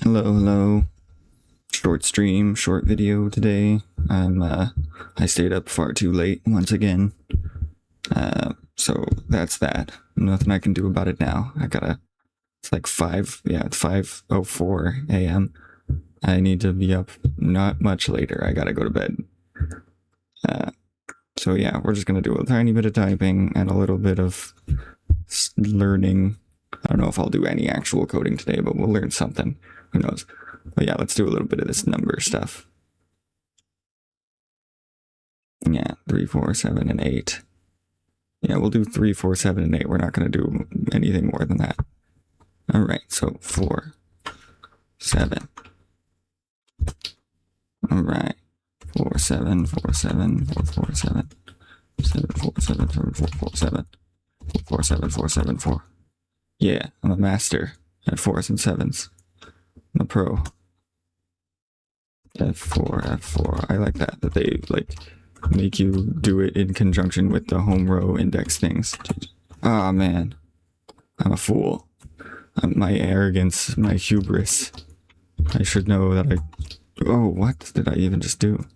Hello, hello. Short stream, short video today. I stayed up far too late once again. So that's that. Nothing I can do about it now. It's like 5:04 a.m. I need to be up not much later. I gotta go to bed. Uh, so yeah, we're just gonna do a tiny bit of typing and a little bit of learning. I don't know if I'll do any actual coding today, but we'll learn something. Who knows? But yeah, let's do a little bit of this number stuff. Yeah, 3, 4, 7, and 8. Yeah, we'll do 3, 4, 7, and 8. We're not going to do anything more than that. All right, so 4, 7. All right, 4, 7, 4, 7, 4, 4, 7, 7, 4, 7, 7, 4, 4, 7, 4, 7, 4, 7, 4. Yeah, I'm a master at 4s and 7s. I'm a pro. F4, F4. I like that they like make you do it in conjunction with the home row index things. Ah, man. I'm a fool. My arrogance, my hubris. I should know that Oh, what did I even just do?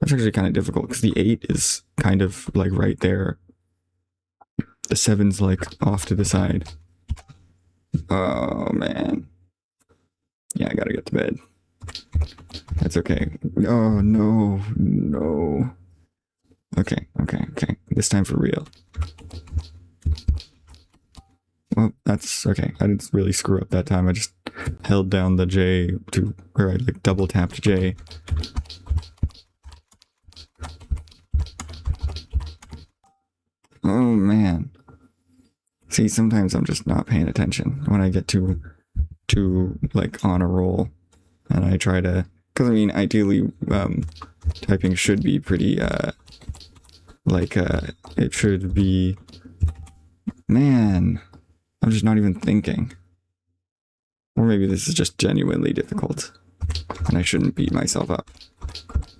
That's actually kind of difficult because the 8 is kind of like right there. The 7's like off to the side. Oh, man. Yeah, I gotta get to bed. That's okay. Oh, no. No. Okay. This time for real. Well, that's okay. I didn't really screw up that time. I just held down the J or I like double tapped J. Oh man. See, sometimes I'm just not paying attention when I get too like on a roll, and I try to. Because I mean, ideally, typing should be pretty it should be. Man, I'm just not even thinking. Or maybe this is just genuinely difficult, and I shouldn't beat myself up.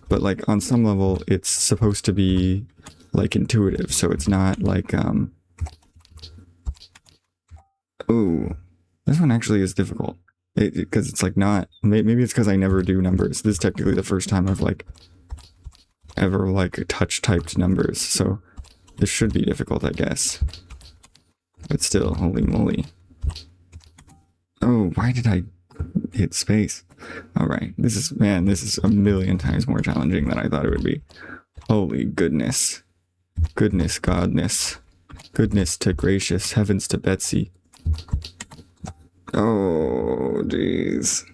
But like on some level, it's supposed to be like intuitive, so it's not like Ooh, this one actually is difficult because it's like not. Maybe it's because I never do numbers. This is technically the first time I've like ever like touch typed numbers, so this should be difficult, I guess. But still, holy moly. Oh, why did I hit space? Alright, this is a million times more challenging than I thought it would be. Holy goodness. Goodness, godness. Goodness to gracious, heavens to Betsy. Oh, jeez.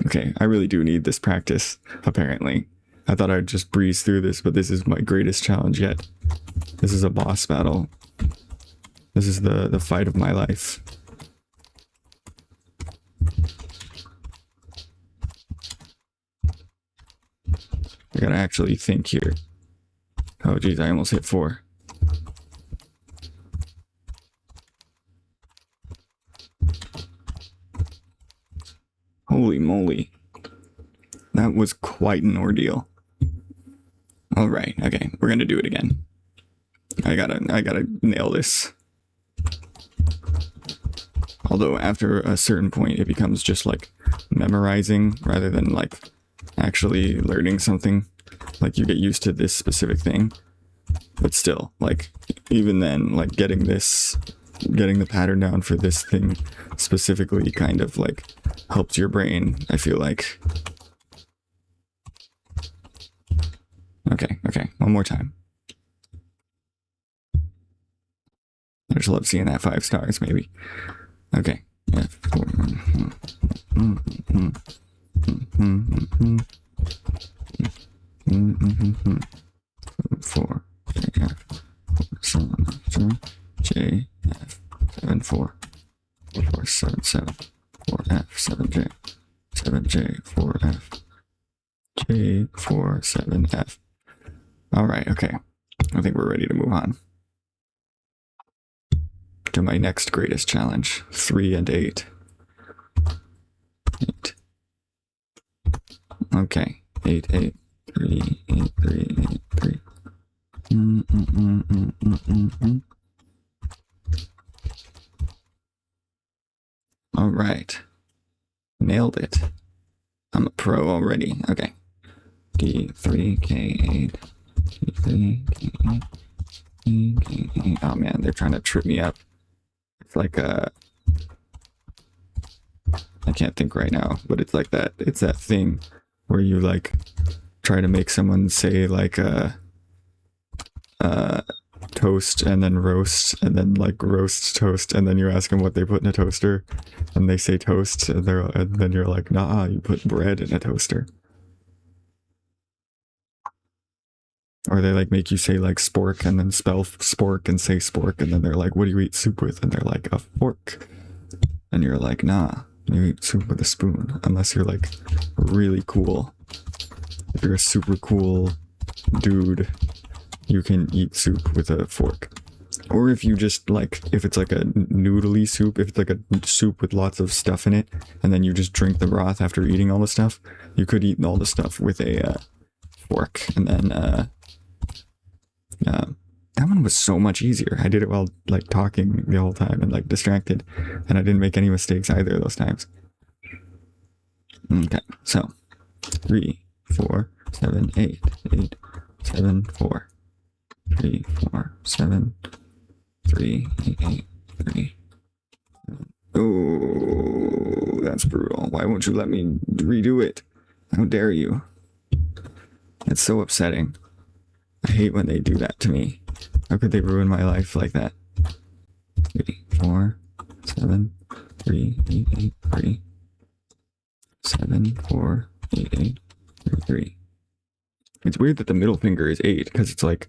Okay, I really do need this practice, apparently. I thought I'd just breeze through this, but this is my greatest challenge yet. This is a boss battle. This is the fight of my life. I gotta actually think here. Oh geez, I almost hit 4. Holy moly. That was quite an ordeal. Alright, okay, we're gonna do it again. I gotta nail this. Although after a certain point it becomes just like memorizing rather than like actually learning something. Like you get used to this specific thing. But still, like even then, like getting the pattern down for this thing specifically kind of like helps your brain, I feel like. Okay, one more time. I just love seeing that 5 stars, maybe. Okay. Yeah. 4. J F 7 4 4 7 7 4 F 7 J 7 J 4 F J 4 7 F. All right, okay. I think we're ready to move on to my next greatest challenge: 3 and 8. 8. Okay, 8 8 3 8 3 8 3. All right. Nailed it. I'm a pro already. Okay. D3K8. D3K8. D3K8. Oh man, they're trying to trip me up. It's like I can't think right now, but it's like that. It's that thing where you like try to make someone say like toast and then roast and then like roast toast, and then you ask them what they put in a toaster and they say toast, and then you're like, nah, you put bread in a toaster. Or they like make you say like spork and then spell spork and say spork, and then they're like, what do you eat soup with? And they're like, a fork. And you're like, nah, you eat soup with a spoon, unless you're like really cool. If you're a super cool dude, you can eat soup with a fork. Or if you just like, if it's like a noodly soup, if it's like a soup with lots of stuff in it, and then you just drink the broth after eating all the stuff, you could eat all the stuff with a fork. And then that one was so much easier. I did it while like talking the whole time and like distracted, and I didn't make any mistakes either of those times. Okay, so 3, 4, 7, 8, 8, 7, 4, 3, 4, 7, 3, 8, 8, 3. Oh, that's brutal. Why won't you let me redo it? How dare you? It's so upsetting. I hate when they do that to me. How could they ruin my life like that? 3, 4, 7, 3, 8, 8, 3. 7, 4, 8, 8, 3, 3. It's weird that the middle finger is 8, because it's like,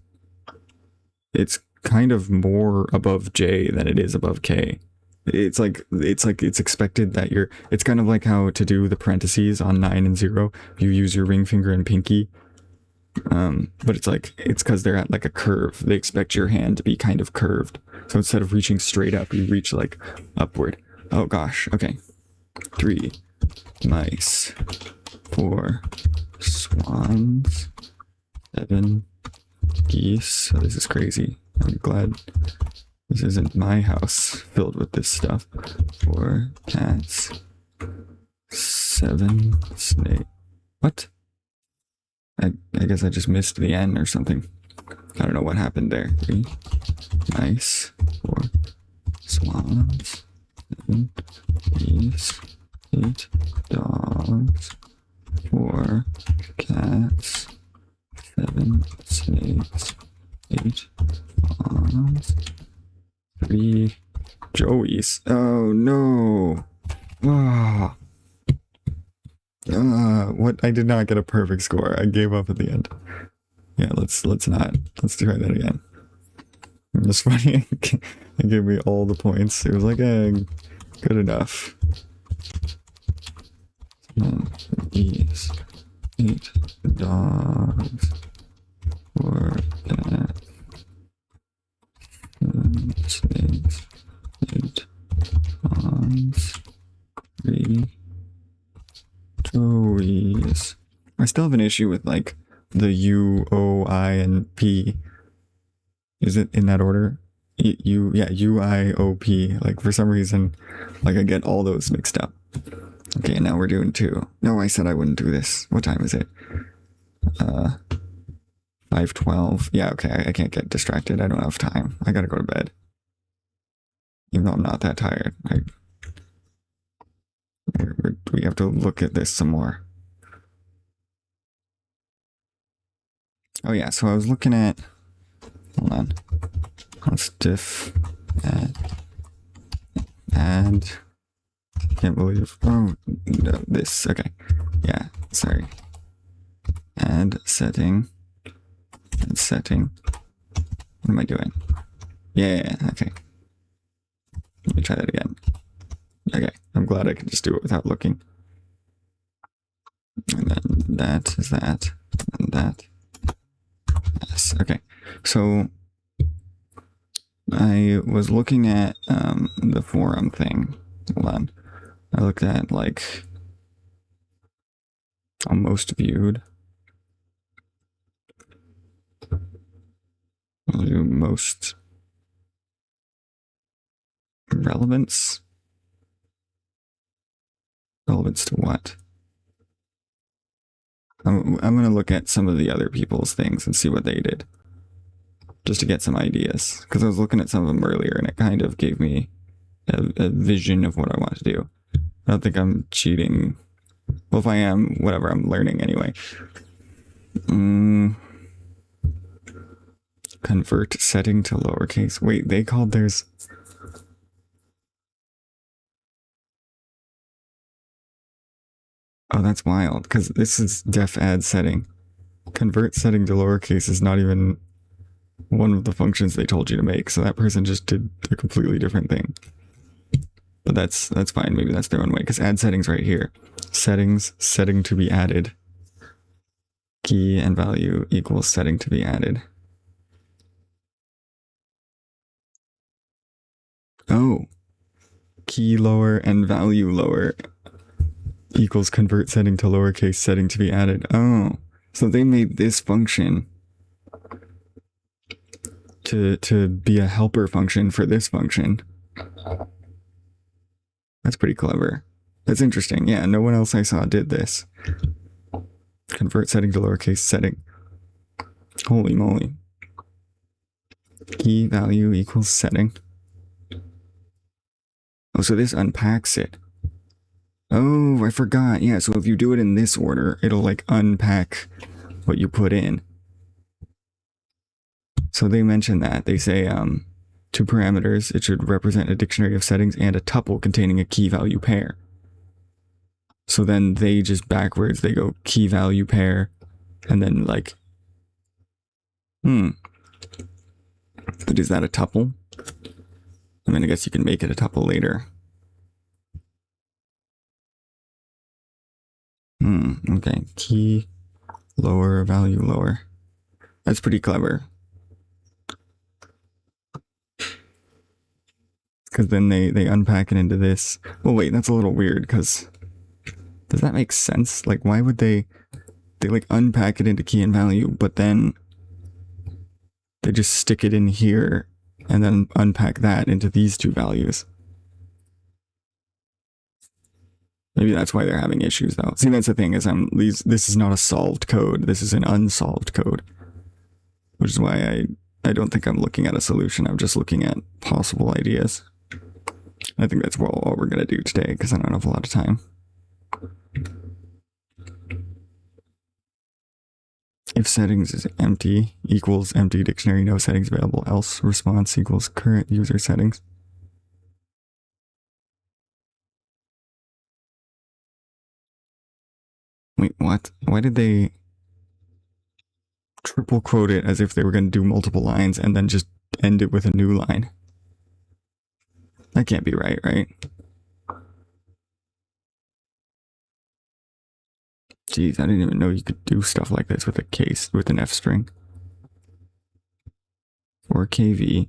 it's kind of more above J than it is above K. It's expected that it's kind of like how to do the parentheses on 9 and 0, you use your ring finger and pinky. But it's because they're at like a curve. They expect your hand to be kind of curved. So instead of reaching straight up, you reach like upward. Oh gosh, okay. 3 mice, 4 swans, 7 geese. Oh, this is crazy. I'm glad this isn't my house filled with this stuff. 4 cats, 7 snakes. What? I guess I just missed the N or something. I don't know what happened there. 3 mice, 4 swans, 7 geese, 8 dogs, 4 cats, 7 snakes, 8 fawns, 3 joeys. Oh no! Ah. What? I did not get a perfect score. I gave up at the end. Yeah, let's try that again. It's funny. It gave me all the points. It was like, good enough. Geese, 8 dogs, 4 cats, 7 snakes, 8 fawns, 3 joeys. I still have an issue with like the U, O, I, and P. Is it in that order? U, I, O, P. Like for some reason, like I get all those mixed up. Okay, now we're doing 2. No, I said I wouldn't do this. What time is it? 5:12. Yeah, okay, I can't get distracted. I don't have time. I gotta go to bed. Even though I'm not that tired. We have to look at this some more. Oh yeah, so I was looking at... Hold on. Let's add... Can't believe... Oh, no, this. Okay. Yeah, sorry. Add setting. Add setting. What am I doing? Yeah, okay. Let me try that again. Okay, I'm glad I can just do it without looking. And then that is that. And that. Yes, okay. So I was looking at the forum thing. Hold on. I looked at like most viewed. I'll do most relevance. relevance to what? I'm going to look at some of the other people's things and see what they did. Just to get some ideas. Because I was looking at some of them earlier and it kind of gave me a vision of what I want to do. I don't think I'm cheating. Well, if I am, whatever, I'm learning anyway. Convert setting to lowercase. Wait, they called theirs... Oh, that's wild, because this is def add setting. Convert setting to lowercase is not even one of the functions they told you to make, so that person just did a completely different thing. But that's fine, maybe that's their own way, because add settings right here. Settings, setting to be added. Key and value equals setting to be added. Oh. Key lower and value lower equals convert setting to lowercase setting to be added. Oh. So they made this function to be a helper function for this function. That's pretty clever. That's interesting. Yeah, no one else I saw did this. Convert setting to lowercase setting. Holy moly. Key value equals setting. Oh, so this unpacks it. Oh, I forgot. Yeah, so if you do it in this order, it'll like unpack what you put in. So they mention that. They say two parameters. It should represent a dictionary of settings and a tuple containing a key value pair. So then they just backwards, they go key value pair and then like, but is that a tuple? I mean, I guess you can make it a tuple later. Okay. Key lower, value lower. That's pretty clever. Because then they unpack it into this. Well, wait, that's a little weird because does that make sense? Like, why would they like unpack it into key and value, but then they just stick it in here and then unpack that into these two values? Maybe that's why they're having issues though. See, that's the thing is this is not a solved code. This is an unsolved code, which is why I don't think I'm looking at a solution. I'm just looking at possible ideas. I think that's all we're going to do today because I don't have a lot of time. If settings is empty equals empty dictionary, no settings available, else response equals current user settings. Wait, what? Why did they triple quote it as if they were going to do multiple lines and then just end it with a new line? That can't be right, right? Jeez, I didn't even know you could do stuff like this with a case, with an F string. Or KV,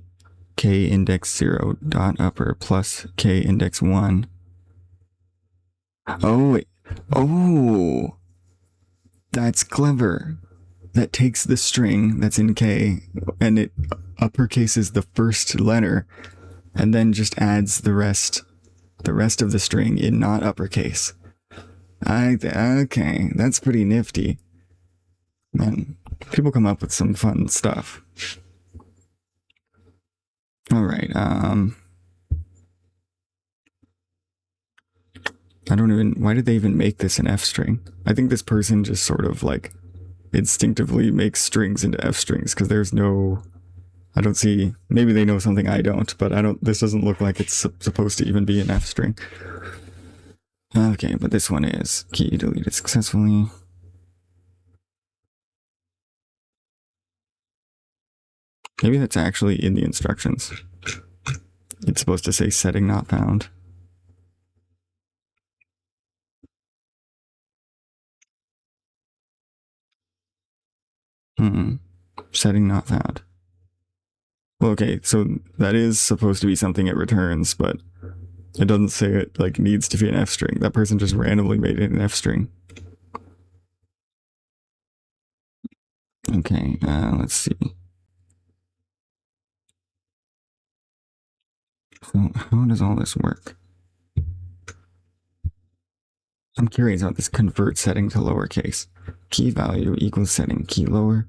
K index 0 dot upper plus K index 1. Oh, oh, that's clever. That takes the string that's in K and it uppercases the first letter and then just adds the rest of the string in not uppercase. Okay, that's pretty nifty. Man, people come up with some fun stuff. All right, I don't even, why did they even make this an F string? I think this person just sort of like instinctively makes strings into F strings because there's no, I don't see, maybe they know something I don't, but this doesn't look like it's supposed to even be an F string. Okay, but this one is key deleted successfully. Maybe that's actually in the instructions. It's supposed to say setting not found. Setting not found. Well, okay, so that is supposed to be something it returns, but it doesn't say it like needs to be an F string. That person just randomly made it an F string. Okay, let's see. So how does all this work? I'm curious about this convert setting to lowercase. Key value equals setting key lower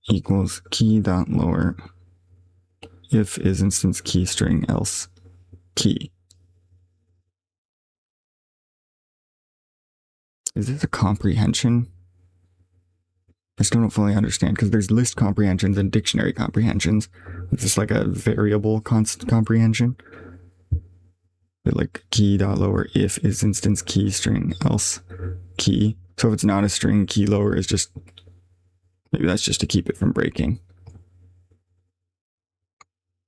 equals key dot lower if is instance key string else key. Is this a comprehension? I still don't fully understand because there's list comprehensions and dictionary comprehensions. Is this like a variable constant comprehension? But like key dot lower if is instance key string else key. So if it's not a string, key lower is just, maybe that's just to keep it from breaking.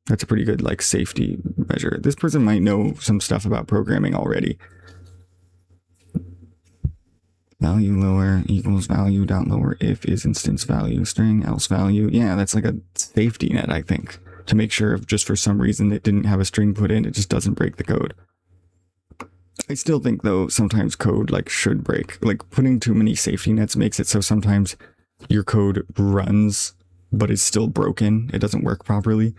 That's a pretty good like safety measure. This person might know some stuff about programming already. Value lower equals value dot lower if is instance value string else value. Yeah, that's like a safety net, I think, to make sure if just for some reason it didn't have a string put in, it just doesn't break the code. I still think though sometimes code like should break. Like putting too many safety nets makes it so sometimes your code runs but it's still broken. It doesn't work properly.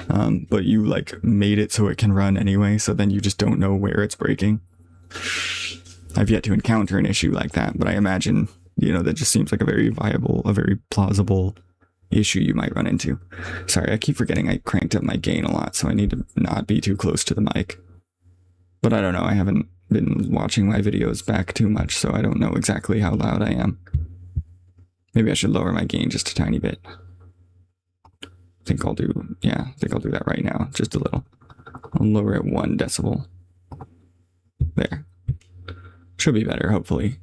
But you like made it so it can run anyway, so then you just don't know where it's breaking. I've yet to encounter an issue like that, but I imagine, you know, that just seems like a very viable, a very plausible issue you might run into. Sorry, I keep forgetting I cranked up my gain a lot, so I need to not be too close to the mic. But I don't know, I haven't been watching my videos back too much, so I don't know exactly how loud I am. Maybe I should lower my gain just a tiny bit. I think I'll do that right now, just a little. I'll lower it 1 decibel. There. Should be better, hopefully.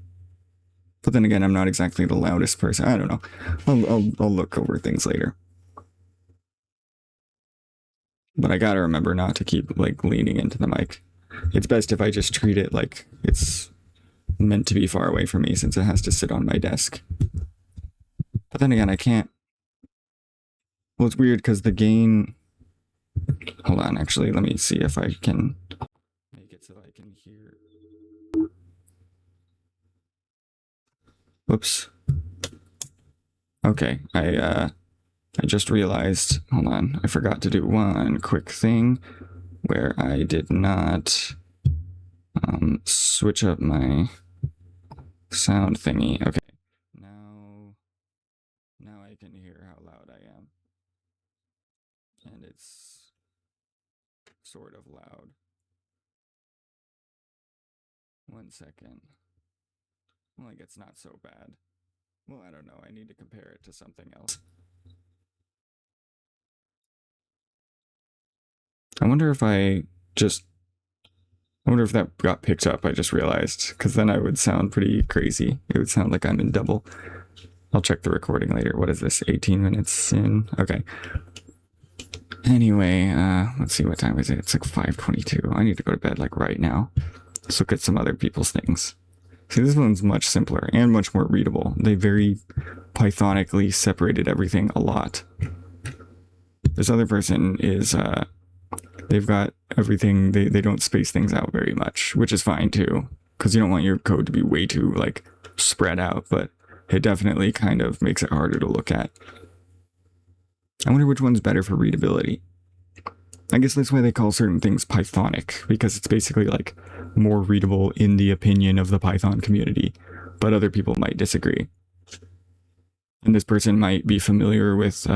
But then again, I'm not exactly the loudest person. I don't know. I'll look over things later. But I gotta remember not to keep like leaning into the mic. It's best if I just treat it like it's meant to be far away from me since it has to sit on my desk. But then again, I can't. Well, it's weird because the gain. Hold on, actually, let me see if I can make it so I can hear. Whoops. Okay, I just realized, hold on, I forgot to do one quick thing where I did not switch up my sound thingy. Okay, now I can hear how loud I am. And it's sort of loud. 1 second. Like, it's not so bad. Well, I don't know. I need to compare it to something else. I wonder if that got picked up, I just realized. Because then I would sound pretty crazy. It would sound like I'm in double. I'll check the recording later. What is this? 18 minutes in? Okay. Anyway, let's see, what time is it? It's like 5:22. I need to go to bed like right now. Let's look at some other people's things. See, this one's much simpler and much more readable. They very Pythonically separated everything a lot. This other person is, they've got everything, they don't space things out very much, which is fine too, because you don't want your code to be way too, like, spread out, but it definitely kind of makes it harder to look at. I wonder which one's better for readability. I guess that's why they call certain things Pythonic, because it's basically like more readable in the opinion of the Python community, but other people might disagree. And this person might be familiar with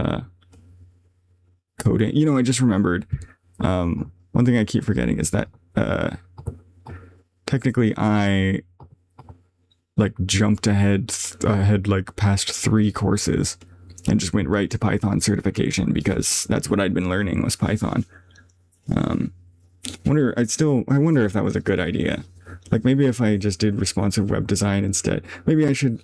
coding. You know, I just remembered, one thing I keep forgetting is that technically I like jumped ahead like past 3 courses and just went right to Python certification because that's what I'd been learning was Python. I wonder if that was a good idea. Like maybe if I just did responsive web design instead, maybe I should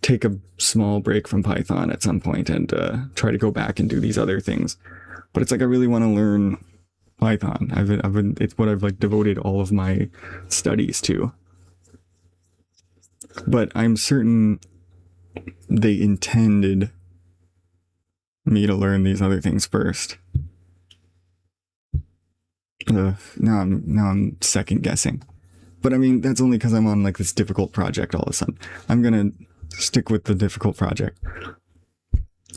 take a small break from Python at some point and try to go back and do these other things. But it's like I really want to learn Python. It's what I've like devoted all of my studies to. But I'm certain they intended me to learn these other things first. Now I'm second guessing. But I mean, that's only because I'm on like this difficult project all of a sudden. I'm gonna stick with the difficult project.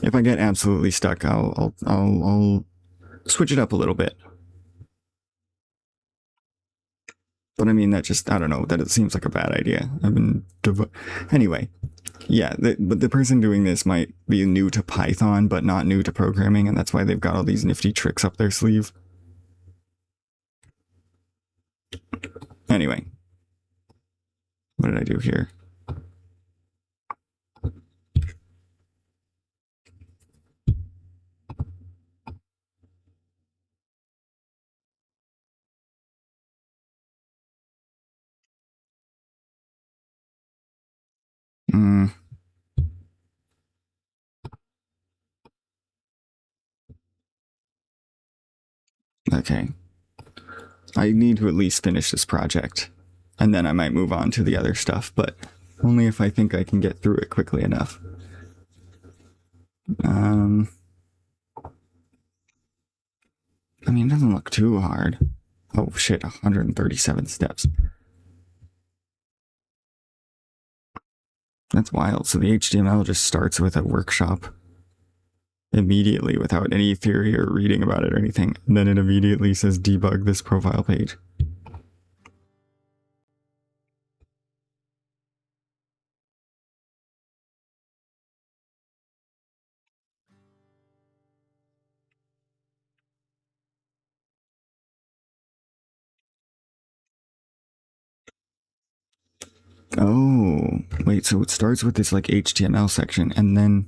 If I get absolutely stuck, I'll switch it up a little bit. But I mean, that just, I don't know, that it seems like a bad idea. I've been, anyway, yeah, but the person doing this might be new to Python, but not new to programming, and that's why they've got all these nifty tricks up their sleeve. Anyway, what did I do here? Okay. I need to at least finish this project, and then I might move on to the other stuff, but only if I think I can get through it quickly enough. I mean, it doesn't look too hard. Oh shit, 137 steps. That's wild. So the HTML just starts with a workshop immediately without any theory or reading about it or anything. And then it immediately says debug this profile page. Oh, wait, so it starts with this like HTML section and then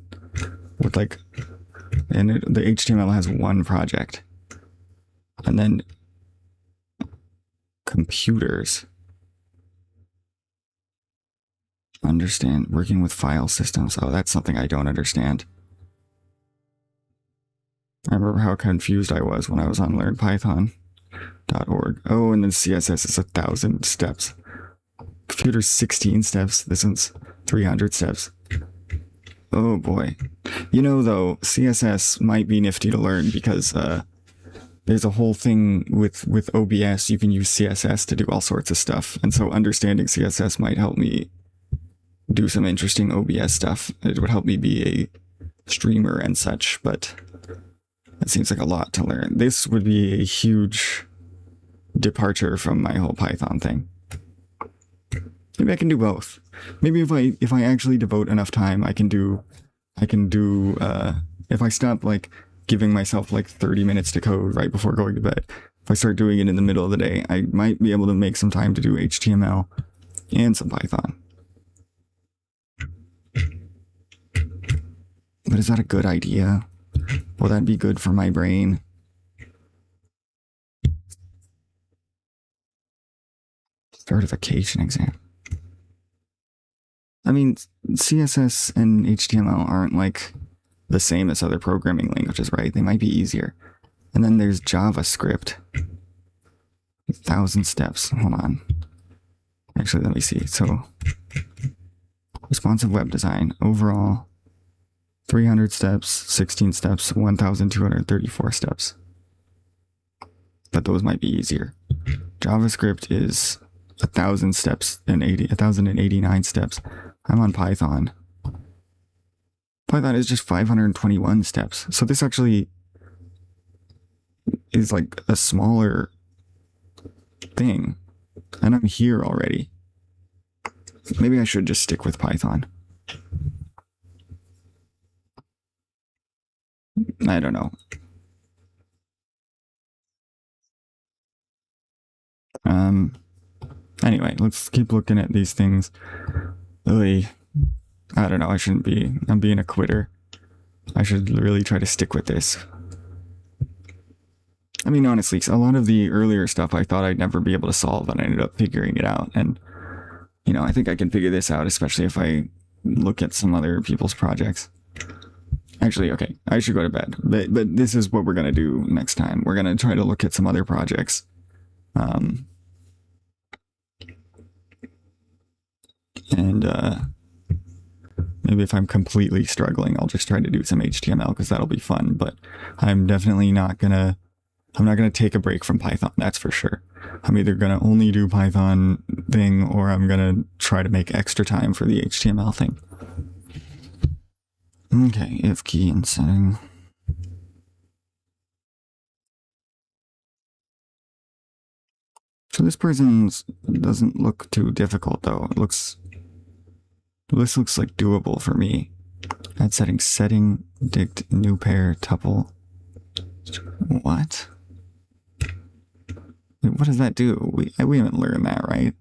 with like, and the HTML has one project. And then computers. Understand working with file systems. Oh, that's something I don't understand. I remember how confused I was when I was on learnpython.org. Oh, and then CSS is 1,000 steps. Computer's 16 steps. This one's 300 steps. Oh boy. You know, though, CSS might be nifty to learn because there's a whole thing with OBS. You can use CSS to do all sorts of stuff. And so understanding CSS might help me do some interesting OBS stuff. It would help me be a streamer and such, but it seems like a lot to learn. This would be a huge departure from my whole Python thing. Maybe I can do both. Maybe if I actually devote enough time, I can do if I stop like giving myself like 30 minutes to code right before going to bed, if I start doing it in the middle of the day, I might be able to make some time to do HTML and some Python. But is that a good idea? Will that be good for my brain? Certification exam. I mean, CSS and HTML aren't like the same as other programming languages, right? They might be easier. And then there's JavaScript. 1,000 steps. Hold on. Actually, let me see. So, responsive web design. Overall, 300 steps, 16 steps, 1,234 steps. But those might be easier. JavaScript is 1,000 steps and 1,089 steps. I'm on Python. Python is just 521 steps. So this actually is like a smaller thing. And I'm here already. Maybe I should just stick with Python. I don't know. Anyway, let's keep looking at these things. Really, I don't know, I shouldn't be. I'm being a quitter. I should really try to stick with this. I mean, honestly, a lot of the earlier stuff I thought I'd never be able to solve, and I ended up figuring it out. And, you know, I think I can figure this out, especially if I look at some other people's projects. Actually, okay, I should go to bed. But this is what we're going to do next time. We're going to try to look at some other projects. Maybe if I'm completely struggling, I'll just try to do some HTML because that'll be fun. But I'm definitely not gonna take a break from Python. That's for sure. I'm either gonna only do Python thing or I'm gonna try to make extra time for the HTML thing. Okay, if key and setting. So this person's doesn't look too difficult though. This looks like doable for me. Add setting, dict, new pair, tuple. What? Wait, what does that do? We haven't learned that, right?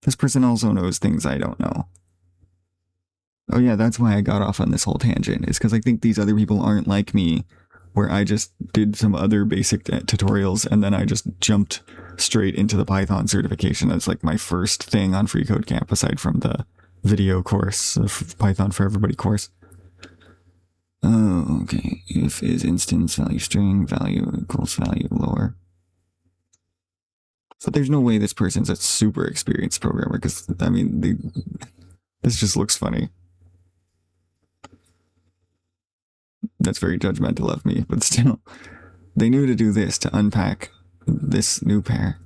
This person also knows things I don't know. Oh yeah, that's why I got off on this whole tangent, is because I think these other people aren't like me, where I just did some other basic tutorials and then I just jumped straight into the Python certification. That's like my first thing on FreeCodeCamp, aside from the video course, Python for Everybody course. Oh, okay. If is instance value string value equals value lower. So there's no way this person's a super experienced programmer, because, I mean, this just looks funny. That's very judgmental of me, but still. They knew to do this, to unpack this new pair.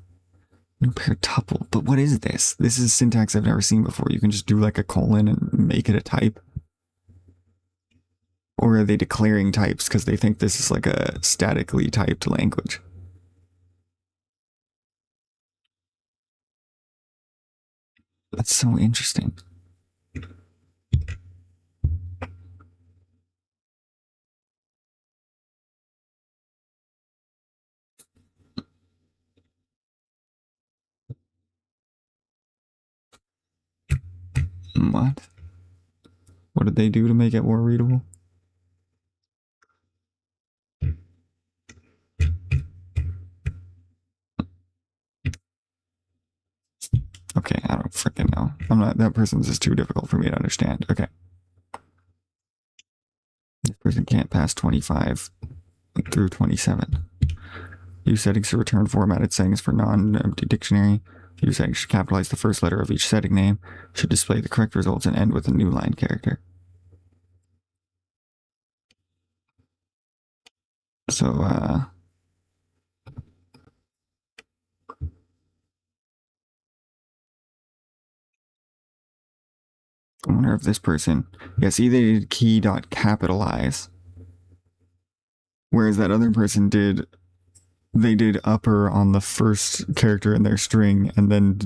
New pair tuple. But what is this? This is syntax I've never seen before. You can just do like a colon and make it a type. Or are they declaring types because they think this is like a statically typed language? That's so interesting. What? What did they do to make it more readable? Okay, I don't freaking know. That person's just too difficult for me to understand. Okay. This person can't pass 25 through 27. Use settings to return formatted settings for non-empty dictionary. Use settings should capitalize the first letter of each setting name. Should display the correct results and end with a new line character. So, I wonder if this person, yes, either did key.capitalize, whereas that other person they did upper on the first character in their string and then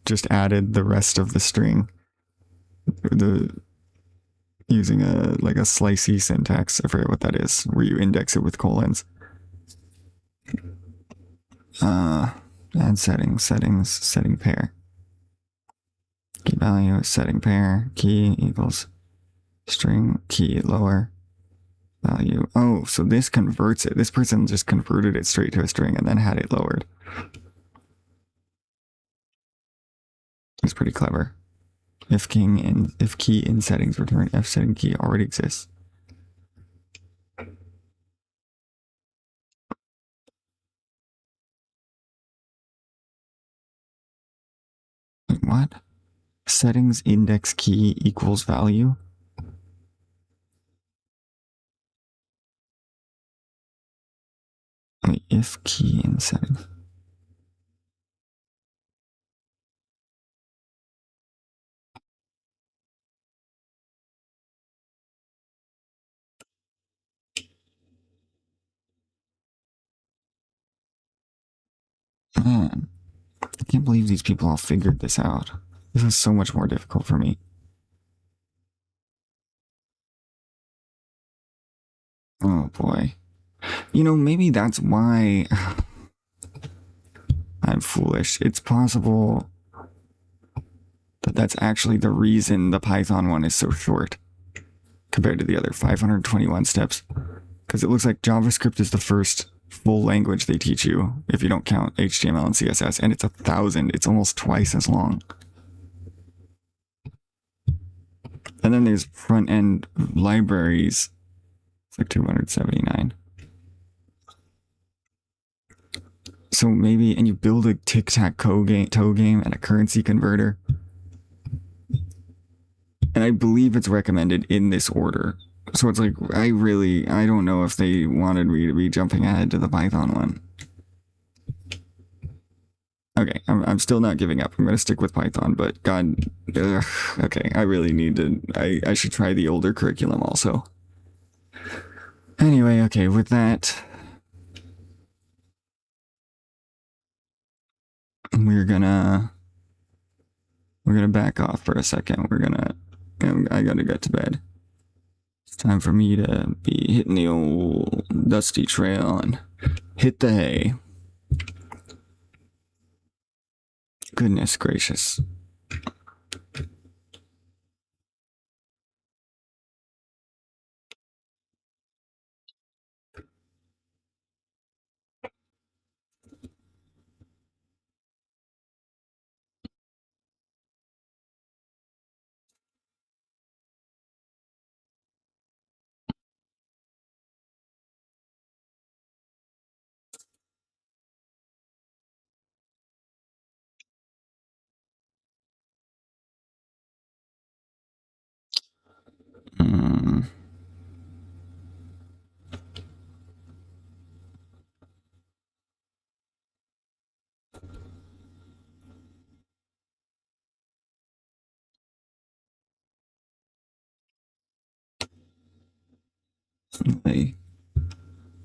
just added the rest of the string. Using a slicey syntax. I forget what that is, where you index it with colons. Add settings, setting pair. Key value, setting pair, key equals string, key lower, value. Oh, so this converts it. This person just converted it straight to a string and then had it lowered. It's pretty clever. If key in settings return F setting key already exists. What? Settings index key equals value? Wait, if key in settings. Man, I can't believe these people all figured this out. This is so much more difficult for me. Oh boy. You know, maybe that's why I'm foolish. It's possible that that's actually the reason the Python one is so short compared to the other 521 steps. Because it looks like JavaScript is the first full language they teach you, if you don't count HTML and CSS, and it's 1,000. It's almost twice as long. And then there's front-end libraries. It's like 279. So maybe, and you build a tic-tac-toe game and a currency converter. And I believe it's recommended in this order. So it's like, I don't know if they wanted me to be jumping ahead to the Python one. Okay, I'm still not giving up. I'm going to stick with Python, but God, okay, I really need to, I should try the older curriculum also. Anyway, okay, with that, we're gonna back off for a second. I gotta get to bed. It's time for me to be hitting the old dusty trail and hit the hay. Goodness gracious. Mm.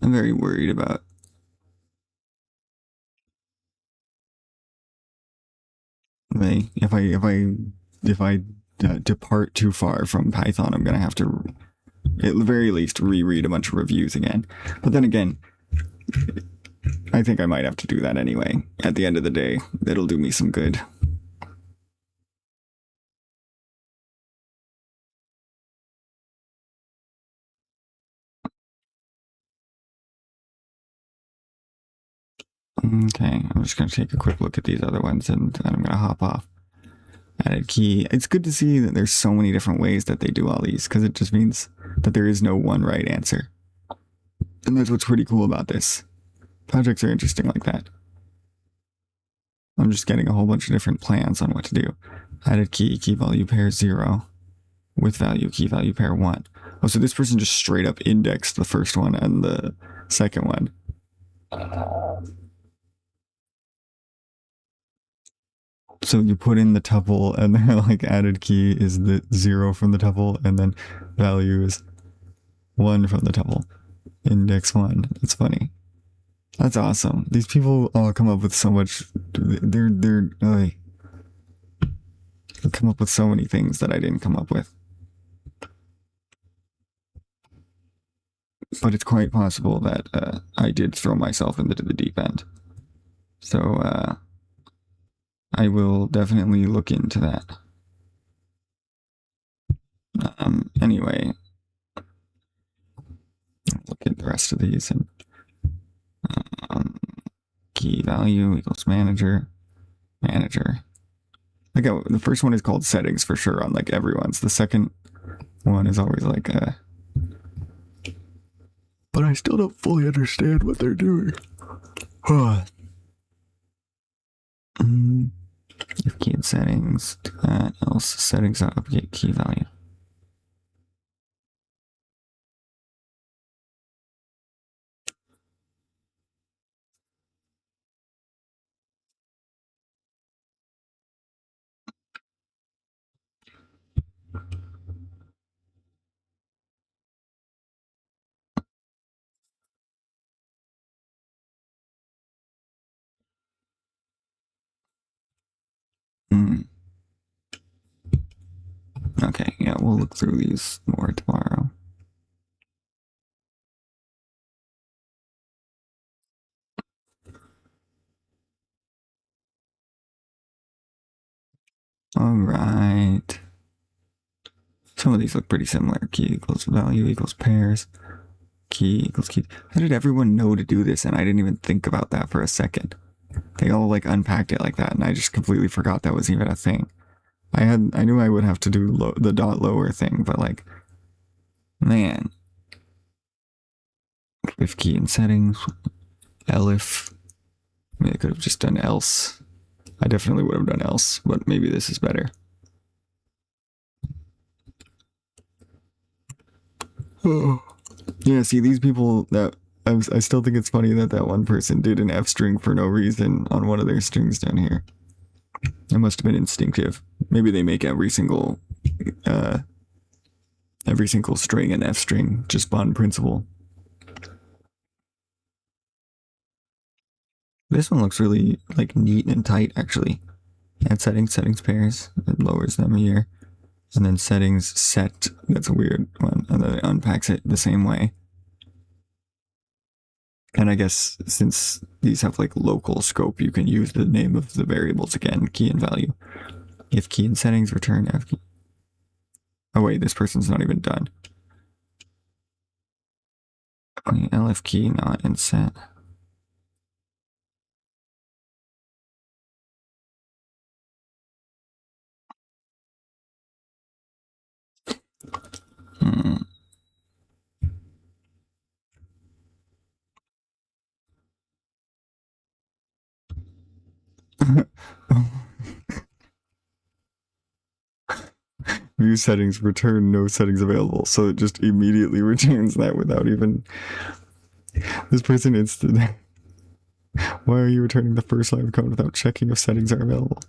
I'm very worried about if I depart too far from Python, I'm gonna have to at the very least reread a bunch of reviews again. But then again, I think I might have to do that anyway. At the end of the day, it'll do me some good. Okay, I'm just gonna take a quick look at these other ones and then I'm gonna hop off. Added key. It's good to see that there's so many different ways that they do all these, because it just means that there is no one right answer. And that's what's pretty cool about this. Projects are interesting like that. I'm just getting a whole bunch of different plans on what to do. Added key value pair 0. With value, key value pair 1. Oh, so this person just straight up indexed the first one and the second one. So you put in the tuple and then like added key is the 0 from the tuple and then value is 1 from the tuple. Index 1. That's funny. That's awesome. These people all come up with so much. They come up with so many things that I didn't come up with. But it's quite possible that I did throw myself into the deep end. So I will definitely look into that. Anyway, look at the rest of these and key value equals manager. Like the first one is called settings for sure on like everyone's. The second one is always like but I still don't fully understand what they're doing. If key in settings, do that, else settings update key value. Okay, yeah, we'll look through these more tomorrow. All right. Some of these look pretty similar. Key equals value equals pairs. Key equals key. How did everyone know to do this? And I didn't even think about that for a second. They all like unpacked it like that, and I just completely forgot that was even a thing. I knew I would have to do the dot lower thing, but like, man. If key in settings, elif. I mean, I could have just done else. I definitely would have done else, but maybe this is better. Oh. Yeah, see, these people that I still think it's funny that one person did an F string for no reason on one of their strings down here. It must have been instinctive. Maybe they make every single string an F string, just bond principle. This one looks really like neat and tight actually. Add settings pairs. It lowers them here. And then settings set. That's a weird one. And then it unpacks it the same way. And I guess since these have like local scope, you can use the name of the variables again, key and value. If key in settings, return F key. Oh wait, this person's not even done. LF key not in set. View settings, return no settings available. So it just immediately returns that without even... This person instant. Why are you returning the first line of code without checking if settings are available?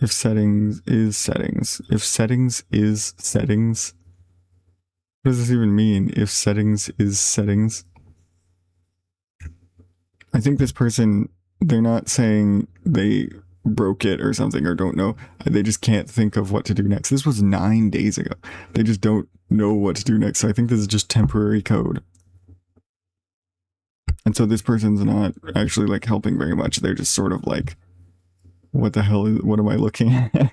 If settings is settings. If settings is settings. What does this even mean? If settings is settings. I think this person, they're not saying they broke it or something or don't know. They just can't think of what to do next. This was 9 days ago. They just don't know what to do next. So I think this is just temporary code. And so this person's not actually like helping very much. They're just sort of like, what the hell is, what am I looking at?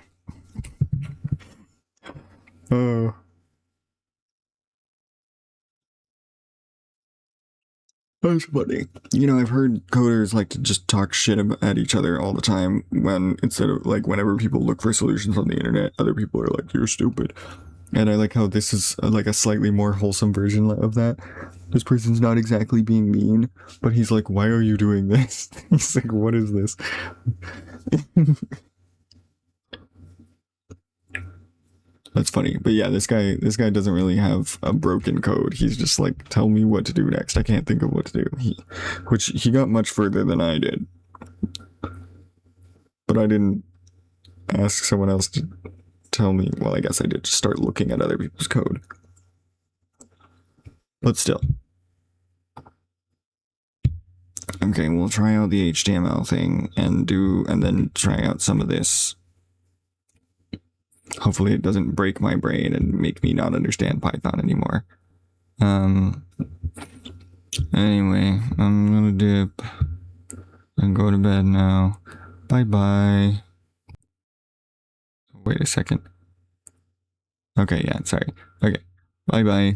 Oh. That's funny. You know, I've heard coders like to just talk shit at each other all the time when instead of like whenever people look for solutions on the internet, other people are like, you're stupid. And I like how this is like a slightly more wholesome version of that. This person's not exactly being mean, but he's like, why are you doing this? He's like, what is this? That's funny. But yeah, this guy doesn't really have a broken code. He's just like, tell me what to do next. I can't think of what to do. Which he got much further than I did. But I didn't ask someone else to tell me. Well, I guess I did just start looking at other people's code. But still. Okay, we'll try out the HTML thing and then try out some of this. Hopefully it doesn't break my brain and make me not understand Python anymore. Anyway, I'm gonna dip and go to bed now. Bye-bye. Wait a second. Okay, yeah, sorry. Okay, bye-bye.